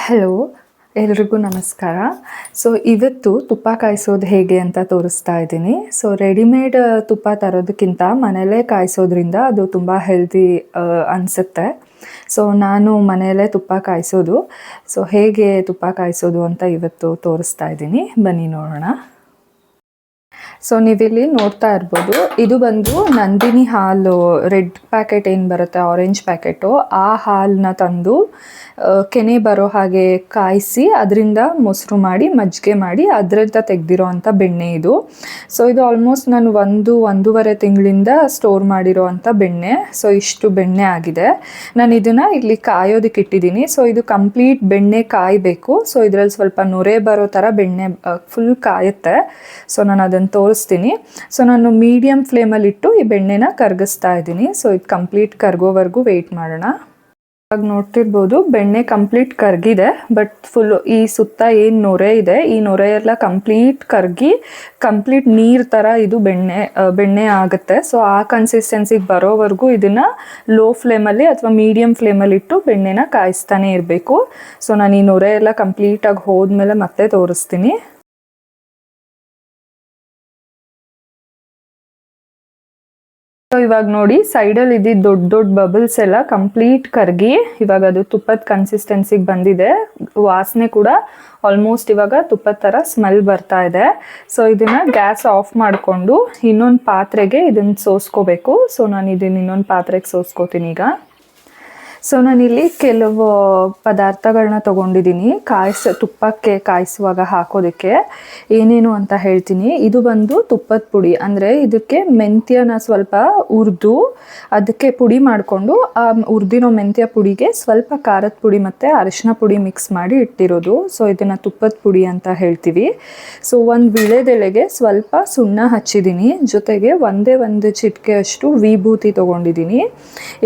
Hello, ಎಲ್ರಿಗೂ ನಮಸ್ಕಾರ. So ಇವತ್ತು ತುಪ್ಪ ಕಾಯಿಸೋದು ಹೇಗೆ ಅಂತ ತೋರಿಸ್ತಾ ಇದ್ದೀನಿ. ಸೊ ರೆಡಿಮೇಡ್ ತುಪ್ಪ ತರೋದಕ್ಕಿಂತ ಮನೆಯಲ್ಲೇ ಕಾಯಿಸೋದ್ರಿಂದ ಅದು ತುಂಬ ಹೆಲ್ದಿ ಅನಿಸುತ್ತೆ. ಸೊ ನಾನು ಮನೆಯಲ್ಲೇ ತುಪ್ಪ ಕಾಯಿಸೋದು. ಸೊ ಹೇಗೆ ತುಪ್ಪ ಕಾಯಿಸೋದು ಅಂತ ಇವತ್ತು ತೋರಿಸ್ತಾ ಇದ್ದೀನಿ, ಬನ್ನಿ ನೋಡೋಣ. ಸೊ ನೀವಿಲ್ಲಿ ನೋಡ್ತಾ ಇರ್ಬೋದು, ಇದು ಬಂದು ನಂದಿನಿ ಹಾಲು ರೆಡ್ ಪ್ಯಾಕೆಟ್ ಏನು ಬರುತ್ತೆ, ಆರೆಂಜ್ ಪ್ಯಾಕೆಟು, ಆ ಹಾಲನ್ನ ತಂದು ಕೆನೆ ಬರೋ ಹಾಗೆ ಕಾಯಿಸಿ ಅದರಿಂದ ಮೊಸರು ಮಾಡಿ ಮಜ್ಜಿಗೆ ಮಾಡಿ ಅದರಿಂದ ತೆಗೆದಿರೋ ಅಂಥ ಬೆಣ್ಣೆ ಇದು. ಸೊ ಇದು ಆಲ್ಮೋಸ್ಟ್ ನಾನು ಒಂದೂವರೆ ತಿಂಗಳಿಂದ ಸ್ಟೋರ್ ಮಾಡಿರೋ ಅಂಥ ಬೆಣ್ಣೆ. ಸೊ ಇಷ್ಟು ಬೆಣ್ಣೆ ಆಗಿದೆ. ನಾನು ಇದನ್ನು ಇಲ್ಲಿ ಕಾಯೋದಕ್ಕೆ ಇಟ್ಟಿದ್ದೀನಿ. ಸೊ ಇದು ಕಂಪ್ಲೀಟ್ ಬೆಣ್ಣೆ ಕಾಯಬೇಕು. ಸೊ ಇದರಲ್ಲಿ ಸ್ವಲ್ಪ ನೊರೆ ಬರೋ ಥರ ಬೆಣ್ಣೆ ಫುಲ್ ಕಾಯುತ್ತೆ. ಸೊ ನಾನು ಅದನ್ನು ತೋರಿಸ್ತೀನಿ. ಸೊ ನಾನು ಮೀಡಿಯಮ್ ಫ್ಲೇಮಲ್ಲಿಟ್ಟು ಈ ಬೆಣ್ಣೆನ ಕರಗಿಸ್ತಾ ಇದ್ದೀನಿ. ಸೊ ಇದು ಕಂಪ್ಲೀಟ್ ಕರಗೋವರೆಗೂ ವೆಯ್ಟ್ ಮಾಡೋಣ. ಇವಾಗ ನೋಡ್ತಿರ್ಬೋದು, ಬೆಣ್ಣೆ ಕಂಪ್ಲೀಟ್ ಕರಗಿದೆ. ಬಟ್ ಫುಲ್ಲು ಈ ಸುತ್ತ ಏನು ನೊರೆ ಇದೆ, ಈ ನೊರೆ ಎಲ್ಲ ಕಂಪ್ಲೀಟ್ ಕರಗಿ ಕಂಪ್ಲೀಟ್ ನೀರು ಥರ ಇದು ಬೆಣ್ಣೆ ಆಗುತ್ತೆ. ಸೊ ಆ ಕನ್ಸಿಸ್ಟೆನ್ಸಿಗೆ ಬರೋವರೆಗೂ ಇದನ್ನು ಲೋ ಫ್ಲೇಮಲ್ಲಿ ಅಥವಾ ಮೀಡಿಯಮ್ ಫ್ಲೇಮಲ್ಲಿ ಇಟ್ಟು ಬೆಣ್ಣೆನ ಕಾಯಿಸ್ತಾನೆ ಇರಬೇಕು. ಸೊ ನಾನು ಈ ನೊರೆ ಎಲ್ಲ ಕಂಪ್ಲೀಟಾಗಿ ಹೋದ್ಮೇಲೆ ಮತ್ತೆ ತೋರಿಸ್ತೀನಿ. ಸೊ ಇವಾಗ ನೋಡಿ, ಸೈಡಲ್ಲಿ ಇದ್ದಿದ್ದು ದೊಡ್ಡ ಬಬಲ್ಸ್ ಎಲ್ಲ ಕಂಪ್ಲೀಟ್ ಕರಗಿ ಇವಾಗ ಅದು ತುಪ್ಪದ ಕನ್ಸಿಸ್ಟೆನ್ಸಿಗೆ ಬಂದಿದೆ. ವಾಸನೆ ಕೂಡ ಆಲ್ಮೋಸ್ಟ್ ಇವಾಗ ತುಪ್ಪದ ಥರ ಸ್ಮೆಲ್ ಬರ್ತಾ ಇದೆ. ಸೊ ಇದನ್ನು ಗ್ಯಾಸ್ ಆಫ್ ಮಾಡಿಕೊಂಡು ಇನ್ನೊಂದು ಪಾತ್ರೆಗೆ ಇದನ್ನು ಸೋಸ್ಕೋಬೇಕು. ಸೊ ನಾನು ಇದನ್ನು ಇನ್ನೊಂದು ಪಾತ್ರೆಗೆ ಸೋಸ್ಕೋತೀನಿ ಈಗ. ಸೊ ನಾನಿಲ್ಲಿ ಕೆಲವು ಪದಾರ್ಥಗಳನ್ನ ತೊಗೊಂಡಿದ್ದೀನಿ ತುಪ್ಪಕ್ಕೆ ಕಾಯಿಸುವಾಗ ಹಾಕೋದಕ್ಕೆ ಏನೇನು ಅಂತ ಹೇಳ್ತೀನಿ. ಇದು ಬಂದು ತುಪ್ಪದ ಪುಡಿ, ಅಂದರೆ ಇದಕ್ಕೆ ಮೆಂತ್ಯನ ಸ್ವಲ್ಪ ಹುರಿದು ಅದಕ್ಕೆ ಪುಡಿ ಮಾಡಿಕೊಂಡು ಆ ಹುರಿದಿರೋ ಮೆಂತ್ಯ ಪುಡಿಗೆ ಸ್ವಲ್ಪ ಖಾರದ ಪುಡಿ ಮತ್ತು ಅರಿಶಿನ ಪುಡಿ ಮಿಕ್ಸ್ ಮಾಡಿ ಇಟ್ಟಿರೋದು. ಸೊ ಇದನ್ನು ತುಪ್ಪದ ಪುಡಿ ಅಂತ ಹೇಳ್ತೀವಿ. ಸೊ ಒಂದು ವಿಳೆದೆಲೆಗೆ ಸ್ವಲ್ಪ ಸುಣ್ಣ ಹಚ್ಚಿದ್ದೀನಿ, ಜೊತೆಗೆ ಒಂದು ಚಿಟಿಕೆ ಅಷ್ಟು ವಿಭೂತಿ ತೊಗೊಂಡಿದ್ದೀನಿ.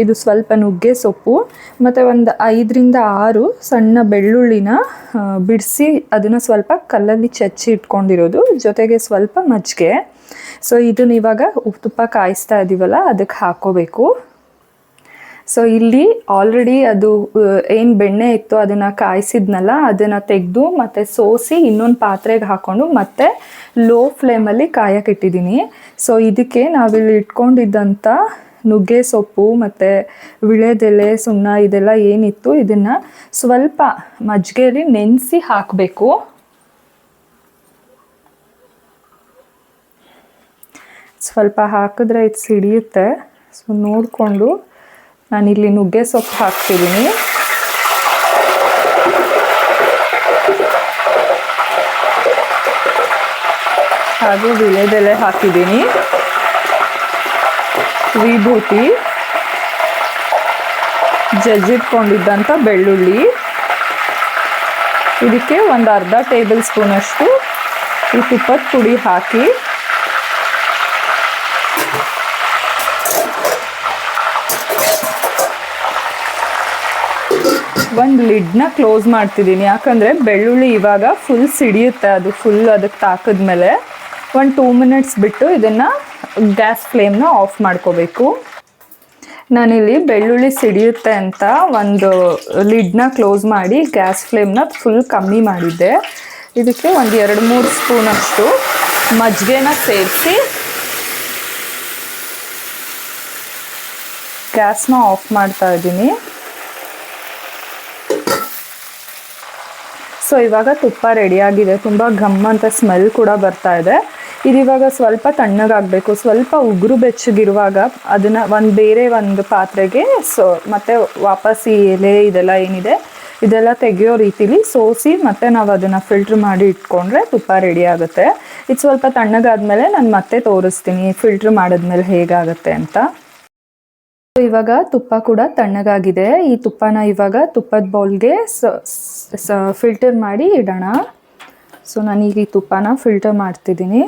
ಇದು ಸ್ವಲ್ಪ ನುಗ್ಗೆ ಸೊಪ್ಪು ಮತ್ತು ಒಂದು 5ರಿಂದ 6 ಸಣ್ಣ ಬೆಳ್ಳುಳ್ಳಿನ ಬಿಡಿಸಿ ಅದನ್ನು ಸ್ವಲ್ಪ ಕಲ್ಲಲ್ಲಿ ಚಚ್ಚಿ ಇಟ್ಕೊಂಡಿರೋದು, ಜೊತೆಗೆ ಸ್ವಲ್ಪ ಮಜ್ಜಿಗೆ. ಸೊ ಇದನ್ನ ಇವಾಗ ತುಪ್ಪ ಕಾಯಿಸ್ತಾ ಇದ್ದೀವಲ್ಲ ಅದಕ್ಕೆ ಹಾಕೋಬೇಕು. ಸೊ ಇಲ್ಲಿ ಆಲ್ರೆಡಿ ಅದು ಏನು ಬೆಣ್ಣೆ ಇತ್ತು ಅದನ್ನು ಕಾಯಿಸಿದ್ನಲ್ಲ, ಅದನ್ನು ತೆಗೆದು ಮತ್ತು ಸೋಸಿ ಇನ್ನೊಂದು ಪಾತ್ರೆಗೆ ಹಾಕ್ಕೊಂಡು ಮತ್ತೆ ಲೋ ಫ್ಲೇಮಲ್ಲಿ ಕಾಯಕ್ಕೆ ಇಟ್ಟಿದ್ದೀನಿ. ಸೊ ಇದಕ್ಕೆ ನಾವಿಲ್ಲಿ ಇಟ್ಕೊಂಡಿದ್ದಂಥ ನುಗ್ಗೆ ಸೊಪ್ಪು ಮತ್ತು ವಿಳೆದೆಲೆ, ಸುಣ್ಣ ಇದೆಲ್ಲ ಏನಿತ್ತು ಇದನ್ನು ಸ್ವಲ್ಪ ಮಜ್ಜಿಗೆಯಲ್ಲಿ ನೆನೆಸಿ ಹಾಕಬೇಕು. ಸ್ವಲ್ಪ ಹಾಕಿದ್ರೆ ಇದು ಸಿಡಿಯುತ್ತೆ. ಸೊ ನೋಡಿಕೊಂಡು ನಾನಿಲ್ಲಿ ನುಗ್ಗೆ ಸೊಪ್ಪು ಹಾಕ್ತಿದ್ದೀನಿ. ಹಾಗೆ ವಿಳೆದೆಲೆ ಹಾಕಿದ್ದೀನಿ, ವಿಭೂತಿ, ಜಜ್ಜಿಟ್ಕೊಂಡಿದ್ದಂಥ ಬೆಳ್ಳುಳ್ಳಿ, ಇದಕ್ಕೆ ಒಂದು ಅರ್ಧ ಟೇಬಲ್ ಸ್ಪೂನಷ್ಟು ಈ ತುಪ್ಪದ ಪುಡಿ ಹಾಕಿ ಒಂದು ಲಿಡ್ನ ಕ್ಲೋಸ್ ಮಾಡ್ತಿದ್ದೀನಿ. ಯಾಕಂದರೆ ಬೆಳ್ಳುಳ್ಳಿ ಇವಾಗ ಫುಲ್ ಸಿಡಿಯುತ್ತೆ, ಅದು ಫುಲ್ ಅದಕ್ಕೆ ತಾಕಿದ್ಮೇಲೆ ಒಂದು 2 ಮಿನಿಟ್ಸ್ ಬಿಟ್ಟು ಇದನ್ನು ಗ್ಯಾಸ್ ಫ್ಲೇಮ್ನ ಆಫ್ ಮಾಡ್ಕೋಬೇಕು. ನಾನಿಲ್ಲಿ ಬೆಳ್ಳುಳ್ಳಿ ಸಿಡಿಯುತ್ತೆ ಅಂತ ಒಂದು ಲಿಡ್ನ ಕ್ಲೋಸ್ ಮಾಡಿ ಗ್ಯಾಸ್ ಫ್ಲೇಮ್ನ ಫುಲ್ ಕಮ್ಮಿ ಮಾಡಿದ್ದೆ. ಇದಕ್ಕೆ ಒಂದು 2-3 ಸ್ಪೂನಷ್ಟು ಮಜ್ಜಿಗೆನ ಸೇರಿಸಿ ಗ್ಯಾಸ್ನ ಆಫ್ ಮಾಡ್ತಾ ಇದ್ದೀನಿ. ಸೊ ಇವಾಗ ತುಪ್ಪ ರೆಡಿಯಾಗಿದೆ. ತುಂಬ ಘಮ್ ಅಂತ ಸ್ಮೆಲ್ ಕೂಡ ಬರ್ತಾ ಇದೆ. ಇದಿವಾಗ ಸ್ವಲ್ಪ ತಣ್ಣಗಾಗಬೇಕು. ಸ್ವಲ್ಪ ಉಗುರು ಬೆಚ್ಚಗಿರುವಾಗ ಅದನ್ನು ಬೇರೆ ಒಂದು ಪಾತ್ರೆಗೆ ಮತ್ತೆ ವಾಪಸ್ ಈ ಎಲೆ ಇದೆಲ್ಲ ಏನಿದೆ ಇದೆಲ್ಲ ತೆಗೆಯೋ ರೀತಿಲಿ ಸೋಸಿ ಮತ್ತೆ ನಾವು ಅದನ್ನು ಫಿಲ್ಟ್ರ್ ಮಾಡಿ ಇಟ್ಕೊಂಡ್ರೆ ತುಪ್ಪ ರೆಡಿ ಆಗುತ್ತೆ. ಇದು ಸ್ವಲ್ಪ ತಣ್ಣಗಾದ್ಮೇಲೆ ನಾನು ಮತ್ತೆ ತೋರಿಸ್ತೀನಿ ಫಿಲ್ಟ್ರ್ ಮಾಡಿದ್ಮೇಲೆ ಹೇಗಾಗುತ್ತೆ ಅಂತ. ಇವಾಗ ತುಪ್ಪ ಕೂಡ ತಣ್ಣಗಾಗಿದೆ. ಈ ತುಪ್ಪನ ಇವಾಗ ತುಪ್ಪದ ಬೌಲ್ಗೆ ಫಿಲ್ಟರ್ ಮಾಡಿ ಇಡೋಣ. ಸೊ ನಾನೀಗ ಈ ತುಪ್ಪನ ಫಿಲ್ಟರ್ ಮಾಡ್ತಿದ್ದೀನಿ.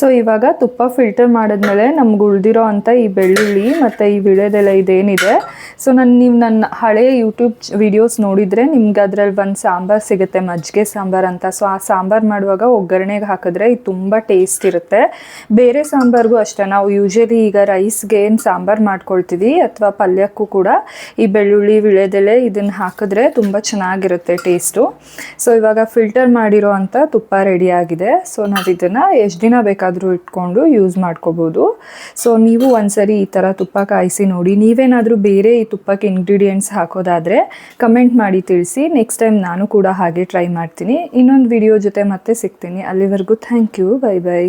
ಸೊ ಇವಾಗ ತುಪ್ಪ ಫಿಲ್ಟರ್ ಮಾಡಿದ್ಮೇಲೆ ನಮ್ಗೆ ಉಳಿದಿರೋ ಅಂಥ ಈ ಬೆಳ್ಳುಳ್ಳಿ ಮತ್ತು ಈ ವಿಳೆದೆಲೆ ಇದೇನಿದೆ, ಸೊ ನೀವು ನನ್ನ ಹಳೆಯ ಯೂಟ್ಯೂಬ್ ವಿಡಿಯೋಸ್ ನೋಡಿದರೆ ನಿಮ್ಗೆ ಅದರಲ್ಲಿ ಒಂದು ಸಾಂಬಾರು ಸಿಗುತ್ತೆ, ಮಜ್ಜಿಗೆ ಸಾಂಬಾರು ಅಂತ. ಸೊ ಆ ಸಾಂಬಾರು ಮಾಡುವಾಗ ಒಗ್ಗರಣೆಗೆ ಹಾಕಿದ್ರೆ ಇದು ತುಂಬ ಟೇಸ್ಟ್ ಇರುತ್ತೆ. ಬೇರೆ ಸಾಂಬಾರಿಗೂ ಅಷ್ಟೇ, ನಾವು ಯೂಶಲಿ ಈಗ ರೈಸ್ಗೆ ಏನು ಸಾಂಬಾರು ಮಾಡ್ಕೊಳ್ತೀವಿ ಅಥವಾ ಪಲ್ಯಕ್ಕೂ ಕೂಡ ಈ ಬೆಳ್ಳುಳ್ಳಿ ವಿಳೆದೆಲೆ ಇದನ್ನು ಹಾಕಿದ್ರೆ ತುಂಬ ಚೆನ್ನಾಗಿರುತ್ತೆ ಟೇಸ್ಟು. ಸೊ ಇವಾಗ ಫಿಲ್ಟರ್ ಮಾಡಿರೋ ಅಂಥ ತುಪ್ಪ ರೆಡಿಯಾಗಿದೆ. ಸೊ ನಾವು ಇದನ್ನು ಎಷ್ಟು ದಿನ ಬೇಕಾದರೂ ಇಟ್ಕೊಂಡು ಯೂಸ್ ಮಾಡ್ಕೋಬೋದು. ಸೊ ನೀವು ಒಂದ್ಸರಿ ಈ ಥರ ತುಪ್ಪ ಕಾಯಿಸಿ ನೋಡಿ. ನೀವೇನಾದರೂ ಬೇರೆ ಈ ತುಪ್ಪಕ್ಕೆ ಇಂಗ್ರೀಡಿಯೆಂಟ್ಸ್ ಹಾಕೋದಾದರೆ ಕಮೆಂಟ್ ಮಾಡಿ ತಿಳಿಸಿ. ನೆಕ್ಸ್ಟ್ ಟೈಮ್ ನಾನು ಕೂಡ ಹಾಗೆ ಟ್ರೈ ಮಾಡ್ತೀನಿ. ಇನ್ನೊಂದು ವಿಡಿಯೋ ಜೊತೆ ಮತ್ತೆ ಸಿಗ್ತೀನಿ. ಅಲ್ಲಿವರೆಗೂ ಥ್ಯಾಂಕ್ ಯು. Bye bye.